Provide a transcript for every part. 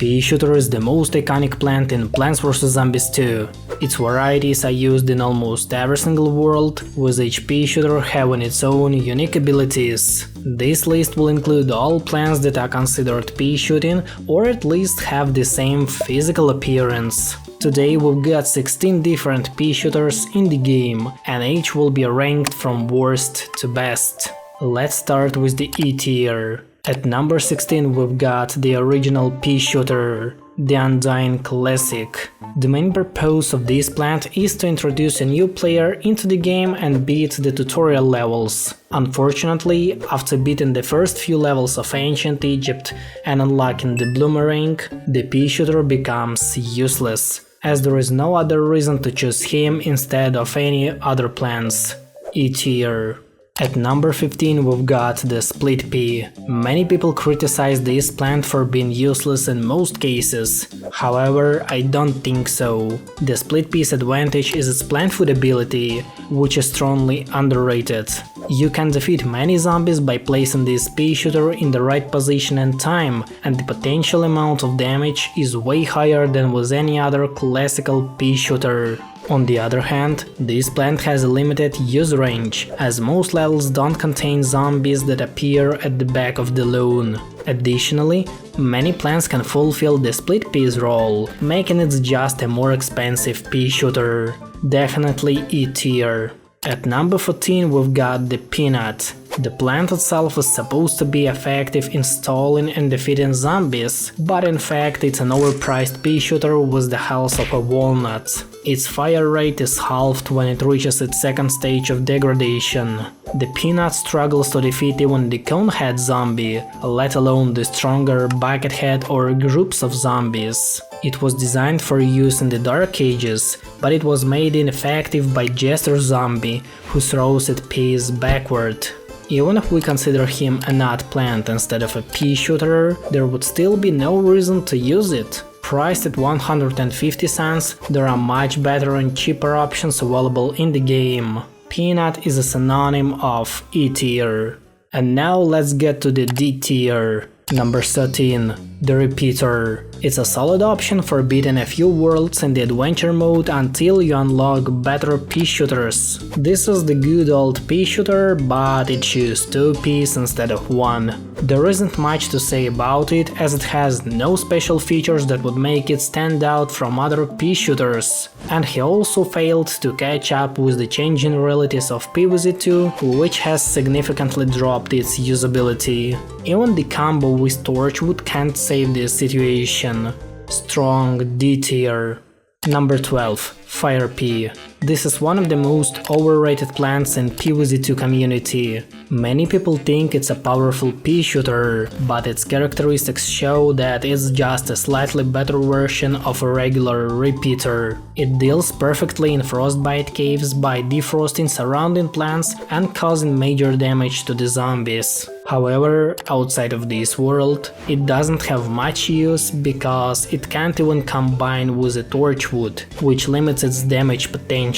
Peashooter is the most iconic plant in Plants vs Zombies 2. Its varieties are used in almost every single world, with each Peashooter having its own unique abilities. This list will include all plants that are considered pea shooting or at least have the same physical appearance. Today we've got 16 different Peashooters in the game, and each will be ranked from worst to best. Let's start with the E tier. At number 16 we've got the original Peashooter, the Undying Classic. The main purpose of this plant is to introduce a new player into the game and beat the tutorial levels. Unfortunately, after beating the first few levels of Ancient Egypt and unlocking the Bloomerang, the Peashooter becomes useless, as there is no other reason to choose him instead of any other plants. E tier. At number 15 we've got the Split Pea. Many people criticize this plant for being useless in most cases. However, I don't think so. The Split Pea's advantage is its plant food ability, which is strongly underrated. You can defeat many zombies by placing this Peashooter in the right position and time, and the potential amount of damage is way higher than with any other classical Peashooter. On the other hand, this plant has a limited use range, as most levels don't contain zombies that appear at the back of the lawn. Additionally, many plants can fulfill the Split Pea's role, making it just a more expensive Peashooter. Definitely E tier. At number 14 we've got the Pea Nut. The plant itself is supposed to be effective in stalling and defeating zombies, but in fact it's an overpriced Peashooter with the health of a walnut. Its fire rate is halved when it reaches its second stage of degradation. The Pea Nut struggles to defeat even the conehead zombie, let alone the stronger buckethead or groups of zombies. It was designed for use in the Dark Ages, but it was made ineffective by Jester Zombie, who throws its peas backward. Even if we consider him a nut plant instead of a Peashooter, there would still be no reason to use it. Priced at 150 cents, there are much better and cheaper options available in the game. Pea Nut is a synonym of E tier. And now let's get to the D tier. Number 13. Threepeater. It's a solid option for beating a few worlds in the adventure mode until you unlock better Peashooters. This is the good old Peashooter, but it chooses 2 peas instead of 1. There isn't much to say about it, as it has no special features that would make it stand out from other Peashooters. And he also failed to catch up with the changing realities of PVZ 2, which has significantly dropped its usability. Even the combo with Torchwood can't save this situation. Strong D tier. Number 12. Fire Pea. This is one of the most overrated plants in PVZ2 community. Many people think it's a powerful Peashooter, but its characteristics show that it's just a slightly better version of a regular repeater. It deals perfectly in frostbite caves by defrosting surrounding plants and causing major damage to the zombies. However, outside of this world, it doesn't have much use because it can't even combine with a Torchwood, which limits its damage potential.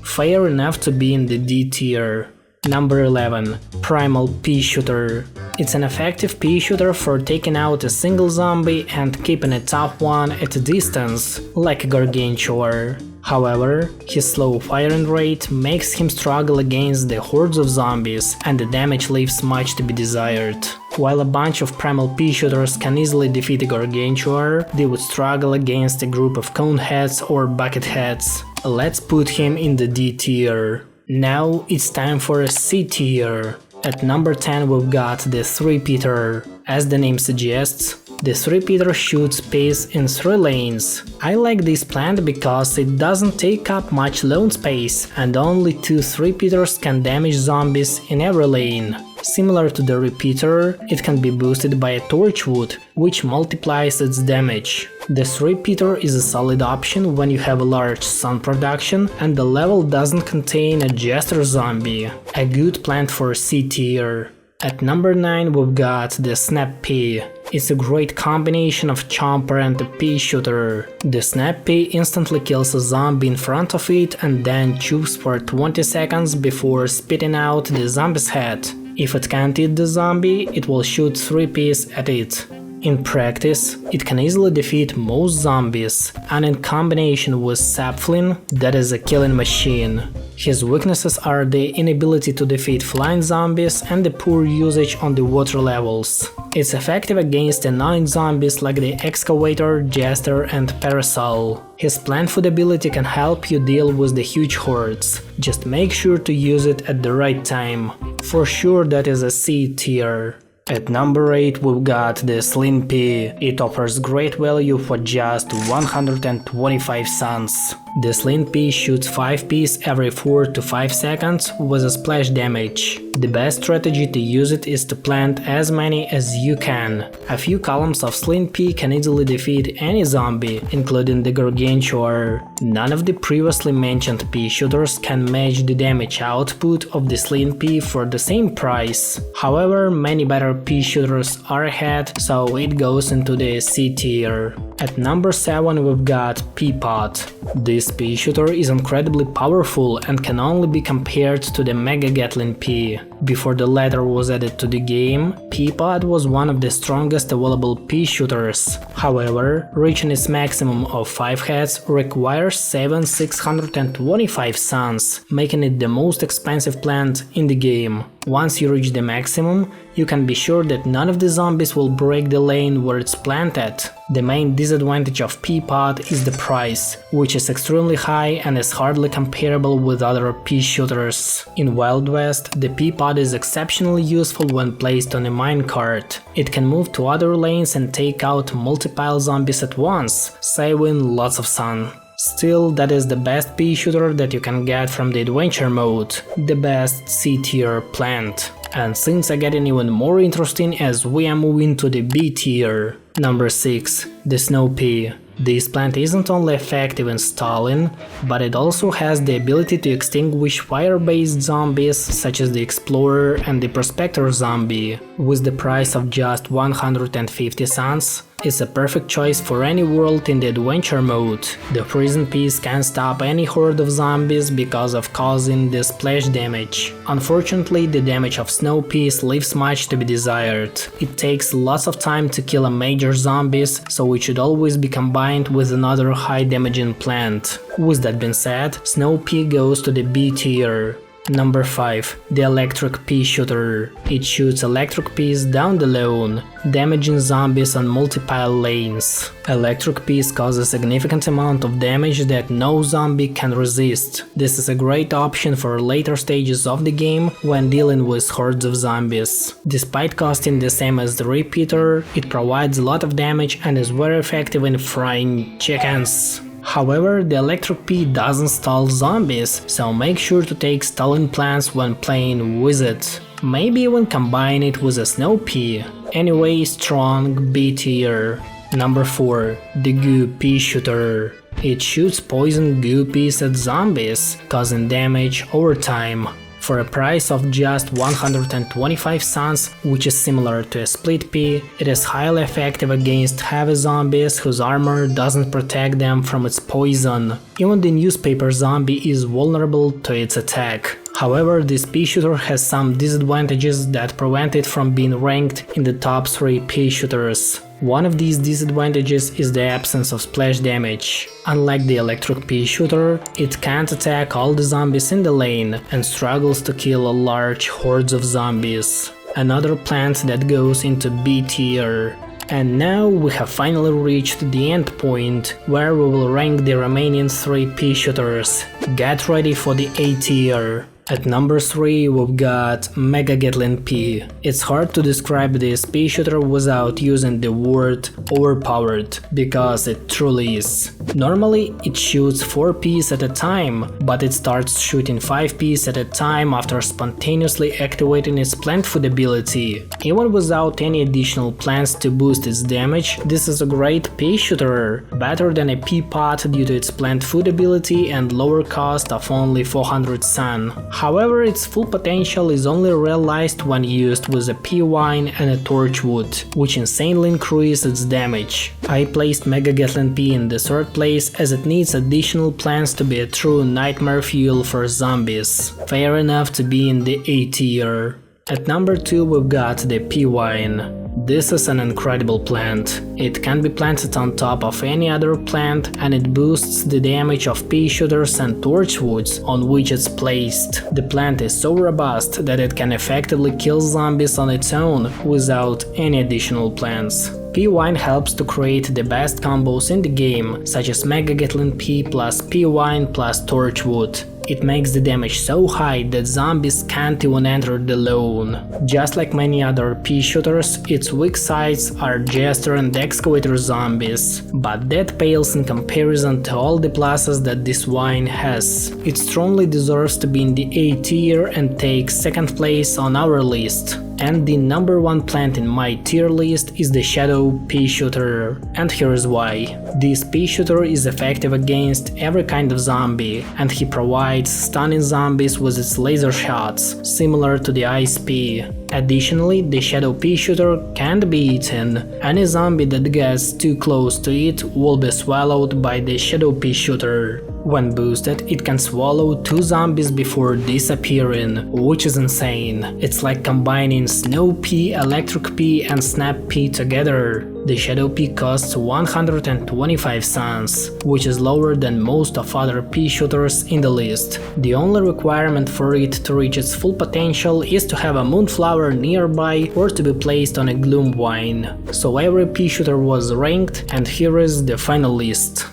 Fair enough to be in the D tier. Number 11. Primal Peashooter. It's an effective Peashooter for taking out a single zombie and keeping a tough one at a distance, like a Gargantuar. However, his slow firing rate makes him struggle against the hordes of zombies, and the damage leaves much to be desired. While a bunch of Primal Peashooters can easily defeat a Gargantuar, they would struggle against a group of Coneheads or Bucketheads. Let's put him in the D tier. Now it's time for a C tier. At number 10 we've got the Threepeater. As the name suggests, the Threepeater shoots peas in 3 lanes. I like this plant because it doesn't take up much lawn space, and only 2 Threepeaters can damage zombies in every lane. Similar to the Repeater, it can be boosted by a Torchwood, which multiplies its damage. The Threepeater is a solid option when you have a large sun production and the level doesn't contain a Jester zombie. A good plant for C tier. At number 9 we've got the Snap Pea. It's a great combination of Chomper and a Peashooter. The Snap Pea instantly kills a zombie in front of it and then chews for 20 seconds before spitting out the zombie's head. If it can't eat the zombie, it will shoot 3 peas at it. In practice, it can easily defeat most zombies, and in combination with Sapflin, that is a killing machine. His weaknesses are the inability to defeat flying zombies and the poor usage on the water levels. It's effective against annoying zombies like the Excavator, Jester and Parasol. His plant food ability can help you deal with the huge hordes, just make sure to use it at the right time. For sure that is a C tier. At number 8 we've got the Sling Pea. It offers great value for just 125 suns. The Sling Pea shoots 5 peas every 4 to 5 seconds with a splash damage. The best strategy to use it is to plant as many as you can. A few columns of Sling Pea can easily defeat any zombie, including the Gargantuar. None of the previously mentioned Peashooters can match the damage output of the Sling Pea for the same price. However, many better Peashooters are ahead, so it goes into the C tier. At number 7 we've got Pea Pod. This Peashooter is incredibly powerful and can only be compared to the Mega Gatling Pea. Before the latter was added to the game, Pea Pod was one of the strongest available Peashooters. However, reaching its maximum of 5 heads requires 625 suns, making it the most expensive plant in the game. Once you reach the maximum, you can be sure that none of the zombies will break the lane where it's planted. The main disadvantage of Pea Pod is the price, which is extremely high and is hardly comparable with other Peashooters. In Wild West, the Pea Pod is exceptionally useful when placed on a minecart. It can move to other lanes and take out multiple zombies at once, saving lots of sun. Still, that is the best Peashooter that you can get from the adventure mode, the best C tier plant. And things are getting even more interesting as we are moving to the B tier. Number 6. The Snow Pea. This plant isn't only effective in stalling, but it also has the ability to extinguish fire-based zombies such as the Explorer and the Prospector zombie. With the price of just 150 suns, it's a perfect choice for any world in the adventure mode. The Freezing Peas can stop any horde of zombies because of causing the splash damage. Unfortunately, the damage of Snow Peas leaves much to be desired. It takes lots of time to kill a major zombies, so it should always be combined with another high damaging plant. With that being said, Snow Pea goes to the B tier. Number 5. The Electric Peashooter. It shoots electric peas down the lane, damaging zombies on multiple lanes. Electric peas cause a significant amount of damage that no zombie can resist. This is a great option for later stages of the game when dealing with hordes of zombies. Despite costing the same as the Threepeater, it provides a lot of damage and is very effective in frying chickens. However, the Electric Pea doesn't stall zombies, so make sure to take stalling plants when playing with it. Maybe even combine it with a Snow Pea. Anyway, strong B tier. Number 4. The Goo Peashooter. It shoots poison goo peas at zombies, causing damage over time. For a price of just 125 suns, which is similar to a split pea, it is highly effective against heavy zombies whose armor doesn't protect them from its poison. Even the newspaper zombie is vulnerable to its attack. However, this Peashooter has some disadvantages that prevent it from being ranked in the top 3 Peashooters. One of these disadvantages is the absence of splash damage. Unlike the Electric Peashooter, it can't attack all the zombies in the lane and struggles to kill large hordes of zombies. Another plant that goes into B tier. And now we have finally reached the end point, where we will rank the remaining 3 Peashooters. Get ready for the A tier. At number 3 we've got Mega Gatling Pea. It's hard to describe this Peashooter without using the word overpowered, because it truly is. Normally it shoots 4 peas at a time, but it starts shooting 5 peas at a time after spontaneously activating its plant food ability. Even without any additional plants to boost its damage, this is a great Peashooter, better than a Pea Pod due to its plant food ability and lower cost of only 400 sun. However, its full potential is only realized when used with a Pea Vine and a Torchwood, which insanely increase its damage. I placed Mega Gatling Pea in the 3rd place as it needs additional plants to be a true nightmare fuel for zombies. Fair enough to be in the A tier. At number 2 we've got the Pea Vine. This is an incredible plant. It can be planted on top of any other plant and it boosts the damage of Peashooters and torchwoods on which it's placed. The plant is so robust that it can effectively kill zombies on its own without any additional plants. Pea Vine helps to create the best combos in the game, such as Mega Gatling Pea plus Pea Vine plus Torchwood. It makes the damage so high that zombies can't even enter the lane. Just like many other Peashooters, its weak sides are Jester and Excavator zombies, but that pales in comparison to all the pluses that this vine has. It strongly deserves to be in the A tier and take second place on our list. And the number one plant in my tier list is the Shadow Peashooter. And here's why. This Peashooter is effective against every kind of zombie, and he provides stunning zombies with its laser shots, similar to the Ice Pea. Additionally, the Shadow Peashooter can't be eaten. Any zombie that gets too close to it will be swallowed by the Shadow Peashooter. When boosted, it can swallow 2 zombies before disappearing, which is insane. It's like combining Snow Pea, Electric Pea and Snap Pea together. The Shadow Pea costs 125 cents, which is lower than most of other Peashooters in the list. The only requirement for it to reach its full potential is to have a Moonflower nearby or to be placed on a Gloom Vine. So every Peashooter was ranked, and here is the final list.